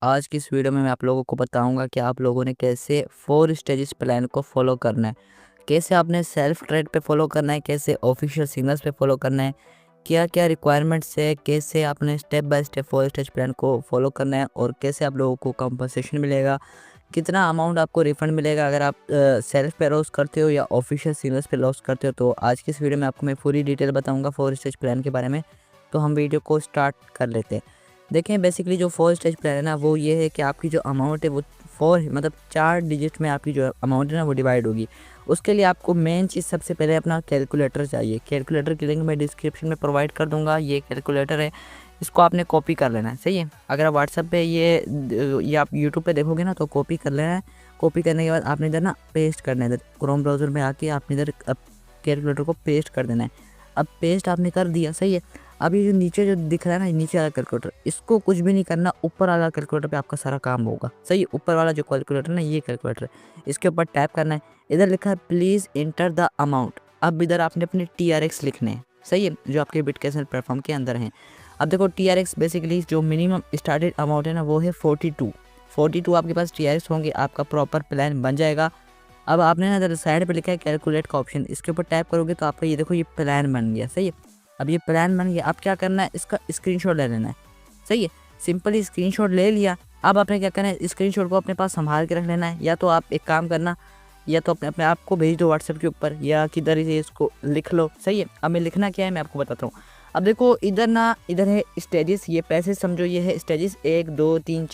आज की इस वीडियो में मैं आप लोगों को बताऊंगा कि आप लोगों ने कैसे 4 स्टेजेस प्लान को फॉलो करना है, कैसे आपने सेल्फ ट्रेड पे फॉलो करना है, कैसे ऑफिशियल सिग्नल्स पे फॉलो करना है, क्या क्या रिक्वायरमेंट्स है, कैसे आपने step by step 4 stage plan को फॉलो करना है और कैसे आप लोगों को कंपनसेशन मिलेगा, कितना अमाउंट आपको रिफंड मिलेगा अगर आप सेल्फ पे लॉस करते हो या ऑफिशियल सिग्नल्स पे लॉस करते हो। तो आज की इस वीडियो में आपको मैं पूरी डिटेल बताऊँगा 4 स्टेज प्लान के बारे में। तो हम वीडियो को स्टार्ट कर लेते हैं। देखें, बेसिकली जो 4 स्टेज प्लान है ना, वो ये है कि आपकी जो अमाउंट है वो 4 मतलब 4 डिजिट में आपकी जो अमाउंट है ना वो डिवाइड होगी। उसके लिए आपको मेन चीज़ सबसे पहले अपना कैलकुलेटर चाहिए। कैलकुलेटर की लिंक मैं डिस्क्रिप्शन में प्रोवाइड कर दूंगा। ये कैलकुलेटर है, इसको आपने कॉपी कर लेना है, सही है। अगर आप व्हाट्सएप पे ये आप यूट्यूब पे देखोगे ना तो कॉपी कर लेना है। कॉपी करने के बाद आपने इधर ना पेस्ट करना है, इधर क्रोम ब्राउज़र में आके आपने इधर कैलकुलेटर को पेस्ट कर देना है। अब पेस्ट आपने कर दिया, सही है। अब ये जो नीचे जो दिख रहा है ना, नीचे वाला कैलकुलेटर, इसको कुछ भी नहीं करना, ऊपर वाला कैलकुलेटर पे आपका सारा काम होगा, सही है। ऊपर वाला जो कैलकुलेटर ना, ये कैलकुलेटर है, इसके ऊपर टैप करना है। इधर लिखा है प्लीज़ इंटर द अमाउंट। अब इधर आपने अपने TRX लिखने हैं, सही है, जो आपके बिटकॉइन प्लेटफॉर्म के अंदर हैं। अब देखो TRX बेसिकली जो मिनिमम स्टार्टेड अमाउंट है ना वो है 42 आपके पास TRX होंगे, आपका प्रॉपर प्लान बन जाएगा। अब आपने ना इधर साइड पे लिखा है कैलकुलेट का ऑप्शन, इसके ऊपर टैप करोगे तो आपका ये देखो ये प्लान बन गया, सही है। अब ये प्लान बन गया, अब क्या करना है, इसका स्क्रीनशॉट ले लेना है, सही है। सिंपली स्क्रीनशॉट ले लिया। अब आपने क्या करना है, स्क्रीनशॉट को अपने पास संभाल के रख लेना है। या तो आप एक काम करना, या तो अपने आप को भेज दो व्हाट्सएप के ऊपर, या किधर से इसको लिख लो, सही है। अब मैं लिखना क्या है मैं आपको बताता हूँ। अब देखो इधर ना, इधर है स्टेजेस, ये पैसे समझो, ये है स्टेजेस 1 2 3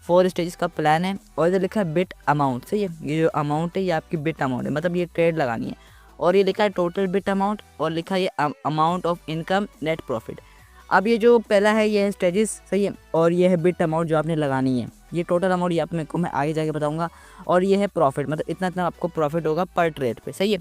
4 स्टेजेस का प्लान है। और इधर लिखा है बिट अमाउंट, सही है। ये जो अमाउंट है ये आपकी बिट अमाउंट है, मतलब ये ट्रेड लगानी है। और ये लिखा है टोटल बिट अमाउंट, और लिखा है ये amount of income net profit. अब ये जो पहला है ये है स्टेजेस, सही है। और ये है बिट अमाउंट जो आपने लगानी है। ये टोटल अमाउंट ये आप मेरे को मैं आगे जाके बताऊंगा। और ये है प्रॉफिट, मतलब इतना इतना आपको प्रॉफिट होगा पर ट्रेड पे, सही है।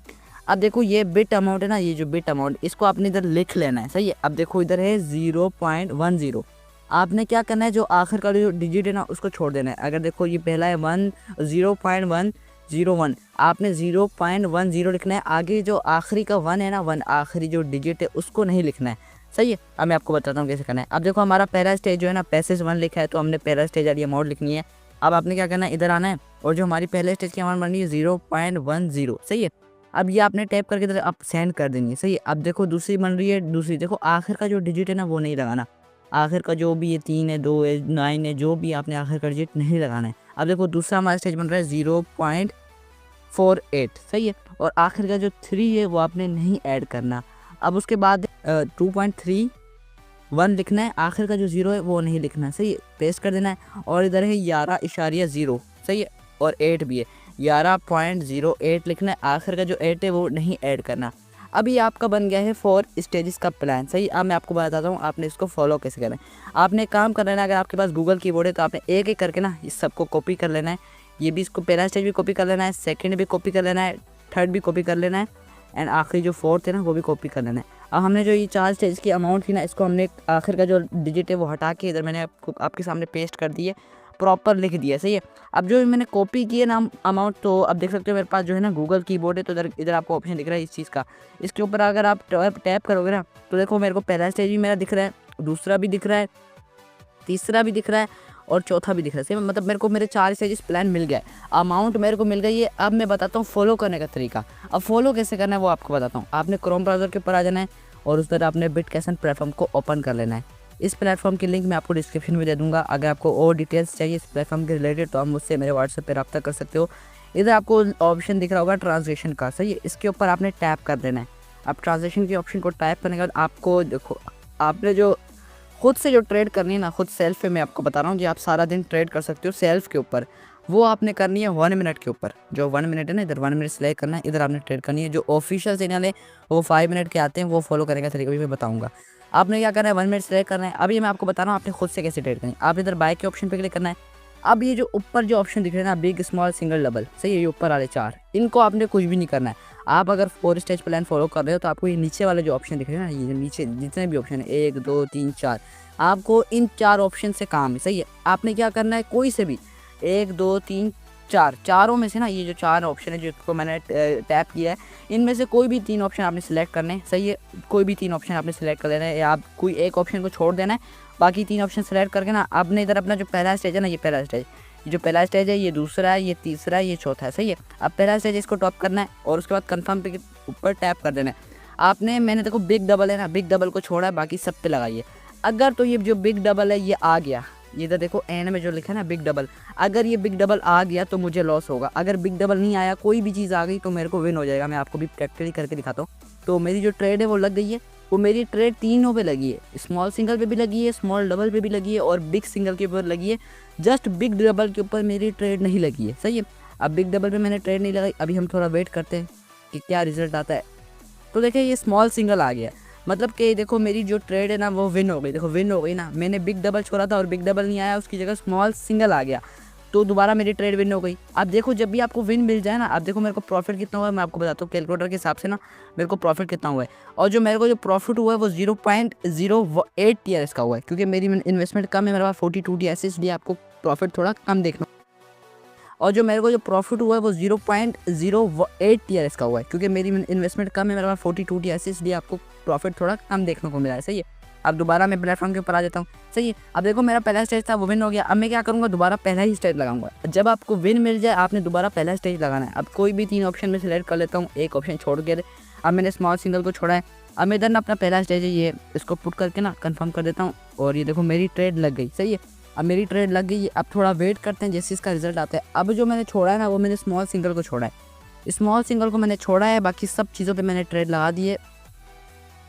अब देखो ये बिट अमाउंट है ना, ये जो बिट अमाउंट, इसको आपने इधर लिख लेना है, सही है। अब देखो इधर है 0.10। आपने क्या करना है, जो आखिर का जो डिजिट है ना उसको छोड़ देना है। अगर देखो ये पहला है 0.101, आपने 0.10 लिखना है। आगे जो आखिरी का 1 है ना, 1 आखिरी जो डिजिट है उसको नहीं लिखना है, सही है। अब मैं आपको बताता हूँ कैसे करना है। अब देखो हमारा पहला स्टेज जो है ना, पैसेज 1 लिखा है, तो हमने पहला स्टेज वाली अमाउंट लिखनी है। अब आपने क्या करना है, इधर आना है, और जो हमारी पहले स्टेज की अमाउंट बन रही है 0.10, सही है। अब ये आपने टैप करके इधर आप सेंड कर देनी है, सही है। अब देखो दूसरी बन रही है, दूसरी देखो आखिर का जो डिजिट है ना वो नहीं लगाना। आखिर का जो भी ये 3 है, 2 है, 9 है, जो भी आपने आखिर का डिजिट नहीं लगाना है। अब देखो दूसरा हमारा स्टेज बन रहा है 0.48, सही है। और आखिर का जो 3 है वो आपने नहीं ऐड करना। अब उसके बाद 2.31 लिखना है, आखिर का जो 0 है वो नहीं लिखना है, सही है। पेस्ट कर देना है। और इधर है 11.0, सही है। और 8 भी है, 11.08 लिखना है, आखिर का जो 8 है वो नहीं ऐड करना। अभी आपका बन गया है 4 स्टेजेस का प्लान, सही। अब मैं आपको बताता हूँ आपने इसको फॉलो कैसे करना है। आपने काम कर लेना है, अगर आपके पास गूगल कीबोर्ड है तो आपने एक एक करके ना इस सबको कॉपी कर लेना है। ये भी, इसको पहला स्टेज भी कॉपी कर लेना है, सेकंड भी कॉपी कर लेना है, थर्ड भी कॉपी कर लेना है, एंड आखिरी जो 4th है ना वो भी कॉपी कर लेना है। अब हमने जो ये 4 स्टेज की अमाउंट थी ना, इसको हमने आखिर का जो डिजिट है वो हटा के इधर मैंने आपके सामने पेस्ट कर दिए, प्रॉपर लिख दिया, सही है। अब जो मैंने कॉपी किए ना अमाउंट, तो अब देख सकते हो मेरे पास जो है ना गूगल कीबोर्ड है, तो इधर आपको ऑप्शन दिख रहा है इस चीज़ का। इसके ऊपर अगर आप टैप करोगे ना तो देखो मेरे को पहला स्टेज भी मेरा दिख रहा है, दूसरा भी दिख रहा है, तीसरा भी दिख रहा है, और चौथा भी दिख रहा है, सही। मतलब मेरे को मेरे 4 स्टेजेस प्लान मिल गया है, अमाउंट मेरे को मिल गई है। अब मैं बताता हूँ फॉलो करने का तरीका। अब फॉलो कैसे करना है वो आपको बताता हूँ। आपने क्रोम ब्राउज़र के ऊपर आ जाना है, और उस तरह आपने बिटकॉइन प्लेटफॉर्म को ओपन कर लेना है। इस प्लेटफॉर्म की लिंक मैं आपको डिस्क्रिप्शन में दे दूंगा। अगर आपको और डिटेल्स चाहिए इस प्लेटफॉर्म के रिलेटेड तो आप मुझसे मेरे व्हाट्सएप पर रब्ता कर सकते हो। इधर आपको ऑप्शन दिख रहा होगा ट्रांजेक्शन का, सही है। इसके ऊपर आपने टैप कर देना है। अब ट्रांजेक्शन के ऑप्शन को टैप करने के बाद आपको देखो, आपने जो खुद से जो ट्रेड करनी है ना, खुद सेल्फ पे मैं आपको बता रहा हूँ, जो आप सारा दिन ट्रेड कर सकते हो सेल्फ के ऊपर, वो आपने करनी है 1 मिनट के ऊपर। जो 1 मिनट है ना, इधर 1 मिनट सेलेक्ट करना है, इधर आपने ट्रेड करनी है। जो ऑफिशियल चैनल है वो 5 मिनट के आते हैं, वो फॉलो करने का तरीका भी मैं बताऊँगा। आपने क्या करना है, 1 मिनट सेलेक्ट करना है। अब ये मैं आपको बता रहा हूँ आपने खुद से कैसे ट्रेड करनी है। आप इधर बाय के ऑप्शन पर क्लिक करना है। अब ये जो ऊपर जो ऑप्शन दिख रहे हैं ना, बिग स्मॉल सिंगल डबल, सही है, ये ऊपर वाले 4, इनको आपने कुछ भी नहीं करना है। आप अगर 4 स्टेज प्लान फॉलो कर रहे हो तो आपको ये नीचे वाले जो ऑप्शन दिख रहे हैं ना, ये नीचे जितने भी ऑप्शन है 1 2 3 4, आपको इन 4 ऑप्शन से काम है, सही है। आपने क्या करना है, कोई से भी 1 2 3 4, चारों में से ना, ये जो 4 ऑप्शन है जिसको मैंने टैप किया है, इनमें से कोई भी 3 ऑप्शन आपने सिलेक्ट करने हैं, सही है। कोई भी 3 ऑप्शन आपने सिलेक्ट कर लेना है, या आप कोई एक ऑप्शन को छोड़ देना है बाकी 3 ऑप्शन सेलेक्ट करके ना आपने इधर अपना जो पहला स्टेज है ना, ये पहला स्टेज, ये जो पहला स्टेज है, ये दूसरा है, ये तीसरा है, ये चौथा है, सही है। अब पहला स्टेज इसको टॉप करना है और उसके बाद कंफर्म पे ऊपर टैप कर देना है आपने। मैंने देखो बिग डबल है ना, बिग डबल को छोड़ा है, बाकी सब पे लगाइए। अगर तो ये जो बिग डबल है ये आ गया, ये इधर देखो एंड में जो लिखा है ना बिग डबल, अगर ये बिग डबल आ गया तो मुझे लॉस होगा। अगर बिग डबल नहीं आया, कोई भी चीज़ आ गई तो मेरे को विन हो जाएगा। मैं आपको भी प्रैक्टिकली करके दिखाता हूँ। तो मेरी जो ट्रेड है वो लग गई है, वो मेरी ट्रेड तीनों पे लगी है, स्मॉल सिंगल पे भी लगी है, स्मॉल डबल पे भी लगी है और बिग सिंगल के ऊपर लगी है। जस्ट बिग डबल के ऊपर मेरी ट्रेड नहीं लगी है, सही है। अब बिग डबल पे मैंने ट्रेड नहीं लगाई, अभी हम थोड़ा वेट करते हैं कि क्या रिजल्ट आता है। तो देखिए ये स्मॉल सिंगल आ गया, मतलब कि देखो मेरी जो ट्रेड है ना वो विन हो गई। देखो विन हो गई ना, मैंने बिग डबल छोड़ा था और बिग डबल नहीं आया, उसकी जगह स्मॉल सिंगल आ गया, तो दोबारा मेरी ट्रेड विन हो गई। अब देखो जब भी आपको विन मिल जाए ना, अब देखो मेरे को प्रॉफिट कितना हुआ है मैं आपको बताता हूँ। कैलकुलेटर के हिसाब से ना मेरे को प्रॉफिट कितना हुआ है, और जो मेरे को जो प्रॉफिट हुआ है वो 0.08 TRS का हुआ है, क्योंकि मेरी इन्वेस्टमेंट कम है, मेरे पास 42 TRS, इसलिए आपको प्रॉफिट थोड़ा कम देखना। और जो मेरे को जो प्रॉफिट हुआ है वो 0.08 TRS का हुआ है, क्योंकि मेरी इन्वेस्टमेंट कम है, मेरे पास 42 TRS, इसलिए आपको प्रॉफिट थोड़ा कम देखने को मिला है, सही है। अब दोबारा मैं प्लेटफॉर्म के ऊपर आ जाता हूँ, सही है। अब देखो मेरा पहला स्टेज था वो विन हो गया, अब मैं क्या करूँगा, दोबारा पहला ही स्टेज लगाऊंगा। जब आपको विन मिल जाए आपने दोबारा पहला स्टेज लगाना है। अब कोई भी 3 ऑप्शन में सेलेक्ट कर लेता हूँ, एक ऑप्शन छोड़ के। अब मैंने स्मॉल सिंगल को छोड़ा है, अब मैं इधर ना अपना पहला स्टेज है ये इसको पुट करके ना कंफर्म कर देता हूँ, और ये देखो मेरी ट्रेड लग गई, सही है। अब मेरी ट्रेड लग गई, अब थोड़ा वेट करते हैं जैसे इसका रिजल्ट आता है। अब जो मैंने छोड़ा है ना वो मैंने स्मॉल सिंगल को छोड़ा है, स्मॉल सिंगल को मैंने छोड़ा है, बाकी सब चीज़ों पे मैंने ट्रेड लगा दी है।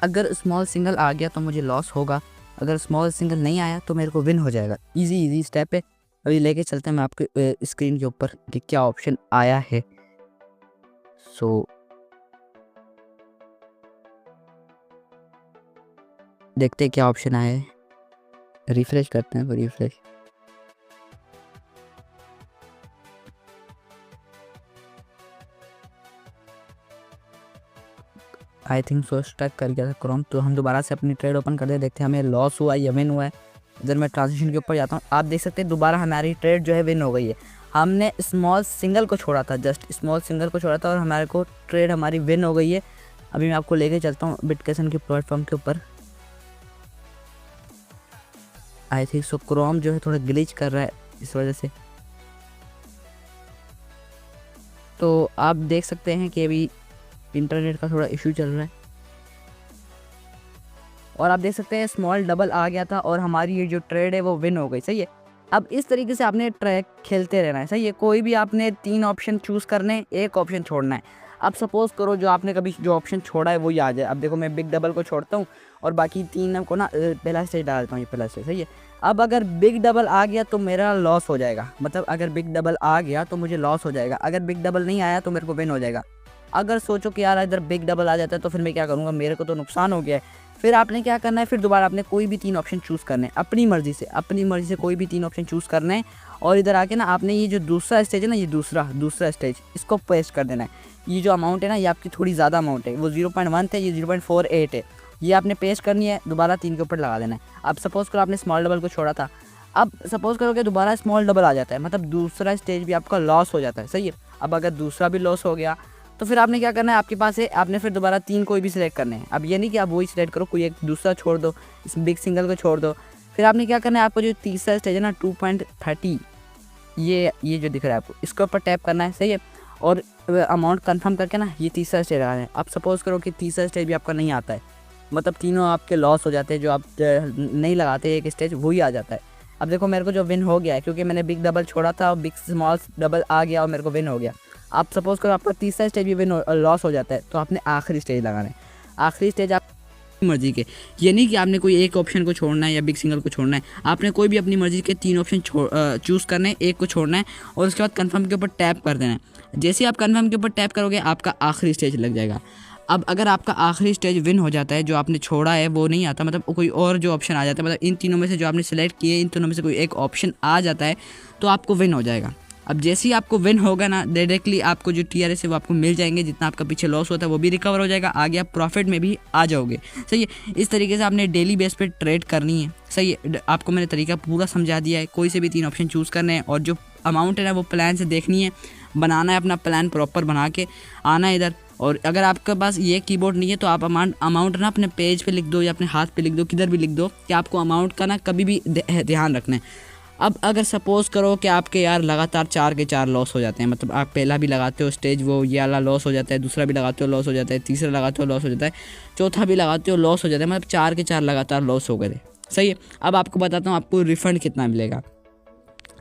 अगर स्मॉल सिंगल आ गया तो मुझे लॉस होगा, अगर स्मॉल सिंगल नहीं आया तो मेरे को विन हो जाएगा। इजी स्टेप है। अभी लेके चलते हैं मैं आपके स्क्रीन के ऊपर कि क्या ऑप्शन आया है। सो देखते हैं क्या ऑप्शन आया है, रिफ्रेश करते हैं, refresh. I think so stuck कर गया था क्रोम, तो हम दोबारा से अपनी ट्रेड ओपन कर दे, देखते हैं हमें लॉस हुआ या विन हुआ है। इधर मैं ट्रांजेक्शन के ऊपर जाता हूँ, आप देख सकते हैं दोबारा हमारी ट्रेड जो है विन हो गई है। हमने स्मॉल सिंगल को छोड़ा था, जस्ट स्मॉल सिंगल को छोड़ा था और हमारे को ट्रेड हमारी विन हो गई है। अभी मैं आपको लेके चलता हूँ बिटकेसन के प्लेटफॉर्म के ऊपर। आई थिंक सो क्रोम जो है थोड़ा ग्लिच कर रहा है इस वजह से, तो आप देख सकते हैं कि अभी इंटरनेट का थोड़ा इशू चल रहा है। और आप देख सकते हैं स्मॉल डबल आ गया था और हमारी ये जो ट्रेड है वो विन हो गई, सही है। अब इस तरीके से आपने ट्रैक खेलते रहना है, सही है। कोई भी आपने 3 ऑप्शन चूज़ करने, एक ऑप्शन छोड़ना है। अब सपोज़ करो जो आपने कभी जो ऑप्शन छोड़ा है वही आ जाए। अब देखो मैं बिग डबल को छोड़ता हूँ और बाकी 3 को ना पहला स्टेज डालता हूँ, ये पहला स्टेज, सही है। अब अगर बिग डबल आ गया तो मेरा लॉस हो जाएगा, मतलब अगर बिग डबल आ गया तो मुझे लॉस हो जाएगा, अगर बिग डबल नहीं आया तो मेरे को विन हो जाएगा। अगर सोचो कि यार इधर बिग डबल आ जाता है तो फिर मैं क्या करूँगा, मेरे को तो नुकसान हो गया है। फिर आपने क्या करना है, फिर दोबारा आपने कोई भी 3 ऑप्शन चूज़ करने हैं, अपनी मर्ज़ी से कोई भी 3 ऑप्शन चूज़ करना है। और इधर आके ना आपने ये जो दूसरा स्टेज है ना, ये दूसरा स्टेज इसको पेस्ट कर देना है। ये जो अमाउंट है ना ये आपकी थोड़ी ज़्यादा अमाउंट है, वो 0.1 थे, ये 0.48 है, ये आपने पेस्ट करनी है, दोबारा 3 के ऊपर लगा देना है। अब सपोज़ करो आपने स्मॉल डबल को छोड़ा था, अब सपोज़ करो कि दोबारा स्मॉल डबल आ जाता है, मतलब दूसरा स्टेज भी आपका लॉस हो जाता है, सही है। अब अगर दूसरा भी लॉस हो गया तो फिर आपने क्या करना है, आपके पास है, आपने फिर दोबारा 3 कोई भी सिलेक्ट करने हैं। अब ये नहीं कि आप वही सिलेक्ट करो, कोई एक दूसरा छोड़ दो, इस बिग सिंगल को छोड़ दो। फिर आपने क्या करना है, आपको जो तीसरा स्टेज है ना 2.30, ये जो दिख रहा है आपको, इसके ऊपर टैप करना है, सही है। और अमाउंट कंफर्म करके ना ये तीसरा स्टेज लगाना है। अब सपोज़ करो कि तीसरा स्टेज भी आपका नहीं आता है, मतलब तीनों आपके लॉस हो जाते हैं, जो आप नहीं लगाते एक स्टेज वही आ जाता है। अब देखो मेरे को जो विन हो गया है, क्योंकि मैंने बिग डबल छोड़ा था और बिग स्मॉल डबल आ गया और मेरे को विन हो गया। आप सपोज़ करो आपका तीसरा स्टेज भी विन लॉस हो जाता है, तो आपने आखिरी स्टेज लगाना है। आखिरी स्टेज आप मर्जी के, ये नहीं कि आपने कोई एक ऑप्शन को छोड़ना है या बिग सिंगल को छोड़ना है, आपने कोई भी अपनी मर्जी के 3 ऑप्शन चूज़ करने हैं, एक को छोड़ना है और उसके बाद कंफर्म के ऊपर टैप कर देना है। जैसे आप कंफर्म के ऊपर टैप करोगे आपका आखिरी स्टेज लग जाएगा। अब अगर आपका आखिरी स्टेज विन हो जाता है, जो आपने छोड़ा है वो नहीं आता, मतलब कोई और जो ऑप्शन आ जाता है, मतलब इन तीनों में से जो आपने सेलेक्ट किए इन तीनों में से कोई एक ऑप्शन आ जाता है तो आपको विन हो जाएगा। अब जैसे ही आपको विन होगा ना, डायरेक्टली आपको जो TRS है वो आपको मिल जाएंगे, जितना आपका पीछे लॉस होता है वो भी रिकवर हो जाएगा, आगे आप प्रॉफिट में भी आ जाओगे, सही है। इस तरीके से आपने डेली बेस पे ट्रेड करनी है, सही है। आपको मैंने तरीका पूरा समझा दिया है, कोई से भी 3 ऑप्शन चूज़ करने हैं और जो अमाउंट है ना वो प्लान से देखनी है, बनाना है अपना प्लान प्रॉपर बना के आना है इधर और अगर आपके पास ये कीबोर्ड नहीं है तो आप अमाउंट ना अपने पेज पे लिख दो या अपने हाथ पे लिख दो, किधर भी लिख दो कि आपको अमाउंट का ना कभी भी ध्यान रखना है। अब अगर सपोज़ करो कि आपके यार लगातार 4 के 4 लॉस हो जाते हैं, मतलब आप पहला भी लगाते हो स्टेज वो ये वाला लॉस हो जाता है, दूसरा भी लगाते हो लॉस हो जाता है, तीसरा लगाते हो लॉस हो जाता है, चौथा भी लगाते हो लॉस हो जाता है, मतलब 4 के 4 लगातार लॉस हो गए थे। सही है। अब आपको बताता हूँ आपको रिफ़ंड कितना मिलेगा।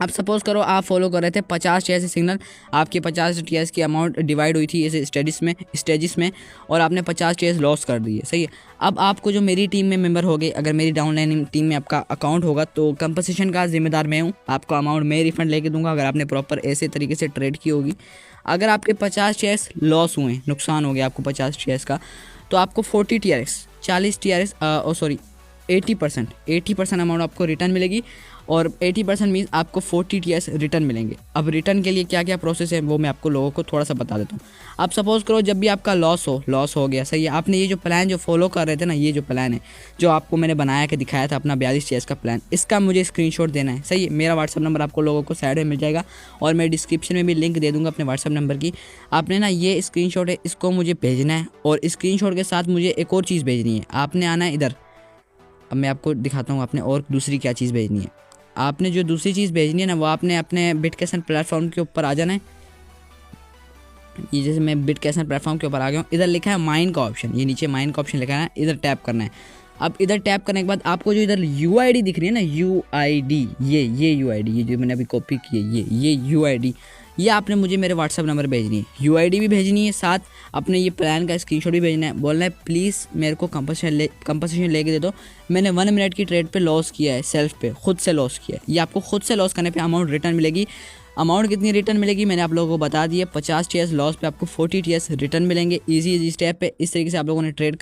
अब सपोज़ करो आप फॉलो कर रहे थे 50 TS सिग्नल, आपकी 50 TS की अमाउंट डिवाइड हुई थी ऐसे स्टेजिस में और आपने 50 TS लॉस कर दिए। सही है। अब आपको जो मेरी टीम में मेंबर हो गए, अगर मेरी डाउनलाइन टीम में आपका अकाउंट होगा तो कंपनसेशन का जिम्मेदार मैं हूँ, आपको अमाउंट मैं रिफंड लेके दूंगा अगर आपने प्रॉपर ऐसे तरीके से ट्रेड की होगी। अगर आपके 50 TS लॉस हुए, नुकसान हो गया आपको 50 TS का, तो आपको 40 TRX 40 TRX 80% अमाउंट आपको रिटर्न मिलेगी और 80% मीन्स आपको 40 TS रिटर्न मिलेंगे। अब रिटर्न के लिए क्या क्या प्रोसेस है वो मैं आपको लोगों को थोड़ा सा बता देता हूँ। आप सपोज़ करो जब भी आपका लॉस हो गया, सही है, आपने ये जो प्लान जो फॉलो कर रहे थे ना, ये जो प्लान है जो आपको मैंने बनाया के दिखाया था अपना 42 TS का प्लान, इसका मुझे स्क्रीनशॉट देना है। सही है। मेरा व्हाट्सअप नंबर आपको लोगों को साइड में मिल जाएगा और मैं डिस्क्रिप्शन में भी लिंक दे दूँगा अपने व्हाट्सअप नंबर की। आपने ना ये स्क्रीनशॉट है इसको मुझे भेजना है और स्क्रीनशॉट के साथ मुझे एक और चीज़ भेजनी है। आपने आना है इधर, अब मैं आपको दिखाता हूँ आपने और दूसरी क्या चीज़ भेजनी है। आपने जो दूसरी चीज़ भेजनी है ना वो आपने अपने बिटकैशन प्लेटफॉर्म के ऊपर आ जाना है। ये जैसे मैं बिटकैशन प्लेटफॉर्म के ऊपर आ गया हूँ, इधर लिखा है माइन का ऑप्शन, ये नीचे माइन का ऑप्शन लिखा है, इधर टैप करना है। अब इधर टैप करने के बाद आपको जो इधर UID दिख रही है ना, UID, ये UID, ये जो मैंने अभी कॉपी की है, ये UID, ये आपने मुझे मेरे व्हाट्सअप नंबर भेजनी है। UID भी भेजनी है, साथ अपने ये प्लान का स्क्रीनशॉट भी भेजना है। बोलना है प्लीज़ मेरे को कंपनसेशन लेके दे दो, मैंने 1 मिनट की ट्रेड पे लॉस किया है, सेल्फ पे खुद से लॉस किया है। ये आपको खुद से लॉस करने पे अमाउंट रिटर्न मिलेगी। अमाउंट कितनी रिटर्न मिलेगी मैंने आप लोगों को बता दिया। 50 TS लॉस पे आपको 40 TS रिटर्न मिलेंगे। ईजी स्टेप पे इस तरीके से आप लोगों ने ट्रेड